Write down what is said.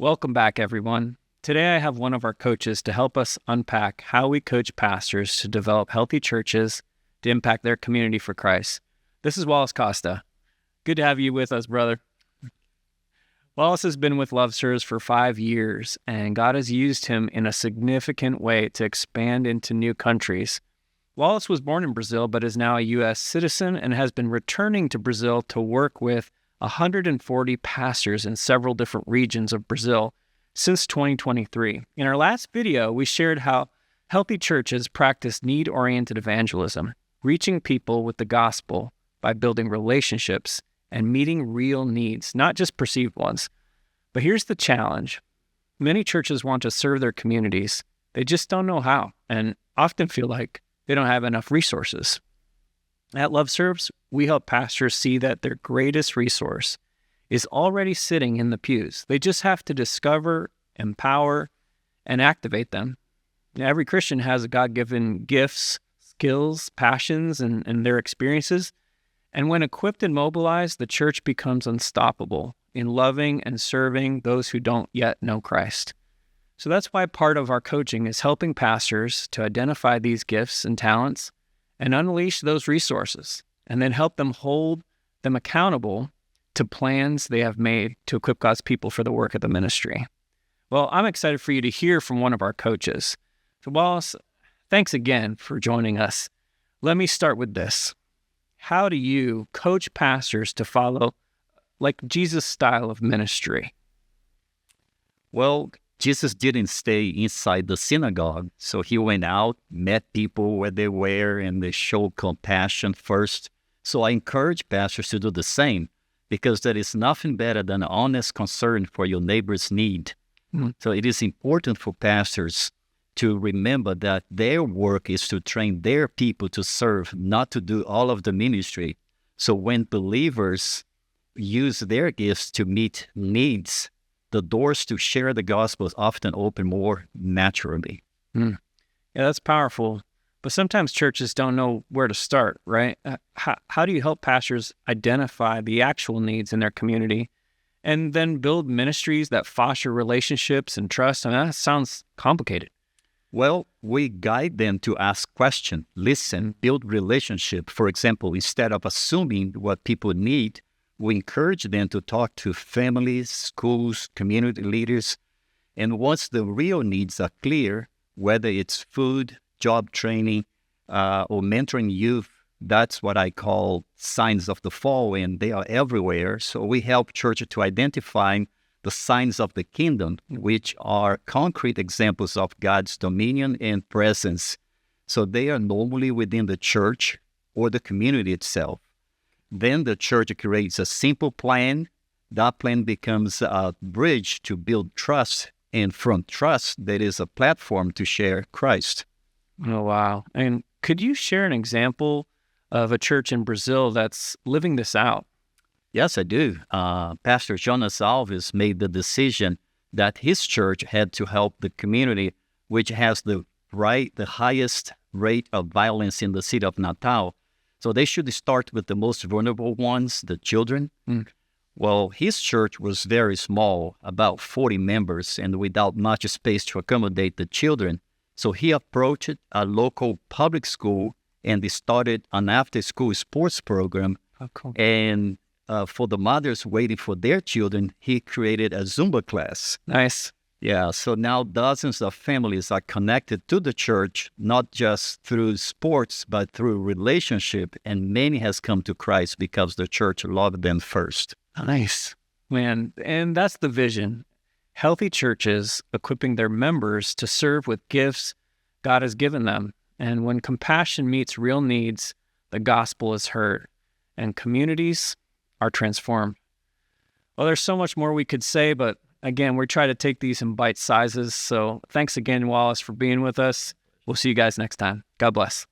Welcome back, everyone. Today I have one of our coaches to help us unpack how we coach pastors to develop healthy churches to impact their community for Christ. This is Wallace Costa. Good to have you with us, brother. Wallace has been with LoveServes for 5 years, and God has used him in a significant way to expand into new countries. Wallace was born in Brazil, but is now a US citizen and has been returning to Brazil to work with 140 pastors in several different regions of Brazil since 2023. In our last video, we shared how healthy churches practice need-oriented evangelism, reaching people with the gospel by building relationships and meeting real needs, not just perceived ones. But here's the challenge. Many churches want to serve their communities. They just don't know how, and often feel like they don't have enough resources. At LoveServes, we help pastors see that their greatest resource is already sitting in the pews. They just have to discover, empower, and activate them. Every Christian has God-given gifts, skills, passions, and their experiences. And when equipped and mobilized, the church becomes unstoppable in loving and serving those who don't yet know Christ. So that's why part of our coaching is helping pastors to identify these gifts and talents and unleash those resources, and then help them hold them accountable to plans they have made to equip God's people for the work of the ministry. Well, I'm excited for you to hear from one of our coaches. So Wallace, thanks again for joining us. Let me start with this. How do you coach pastors to follow like Jesus' style of ministry? Well, Jesus didn't stay inside the synagogue, so he went out, met people where they were, and they showed compassion first. So I encourage pastors to do the same, because there is nothing better than honest concern for your neighbor's need. So it is important for pastors to remember that their work is to train their people to serve, not to do all of the ministry. So when believers use their gifts to meet needs, the doors to share the gospel often open more naturally. Yeah, that's powerful. But sometimes churches don't know where to start, right? How do you help pastors identify the actual needs in their community and then build ministries that foster relationships and trust? I mean, that sounds complicated. Well, we guide them to ask questions, listen, build relationship. For example, instead of assuming what people need, we encourage them to talk to families, schools, community leaders. And once the real needs are clear, whether it's food, job training, or mentoring youth, that's what I call signs of the fall, and they are everywhere. So we help churches to identify the signs of the kingdom, which are concrete examples of God's dominion and presence. So they are normally within the church or the community itself. Then the church creates a simple plan. That plan becomes a bridge to build trust. And from trust, there is a platform to share Christ. Oh, wow. And could you share an example of a church in Brazil that's living this out? Yes, I do. Pastor Jonas Alves made the decision that his church had to help the community, which has the highest rate of violence in the city of Natal. So they should start with the most vulnerable ones, the children. Well, his church was very small, about 40 members, and without much space to accommodate the children. So he approached a local public school and they started an after-school sports program. Oh, cool. And for the mothers waiting for their children, he created a Zumba class. Nice. Yeah, so now dozens of families are connected to the church, not just through sports, but through relationship. And many has come to Christ because the church loved them first. Nice. Man, and that's the vision. Healthy churches equipping their members to serve with gifts God has given them. And when compassion meets real needs, the gospel is heard and communities are transformed. Well, there's so much more we could say, but again, we try to take these in bite sizes. So thanks again, Wallace, for being with us. We'll see you guys next time. God bless.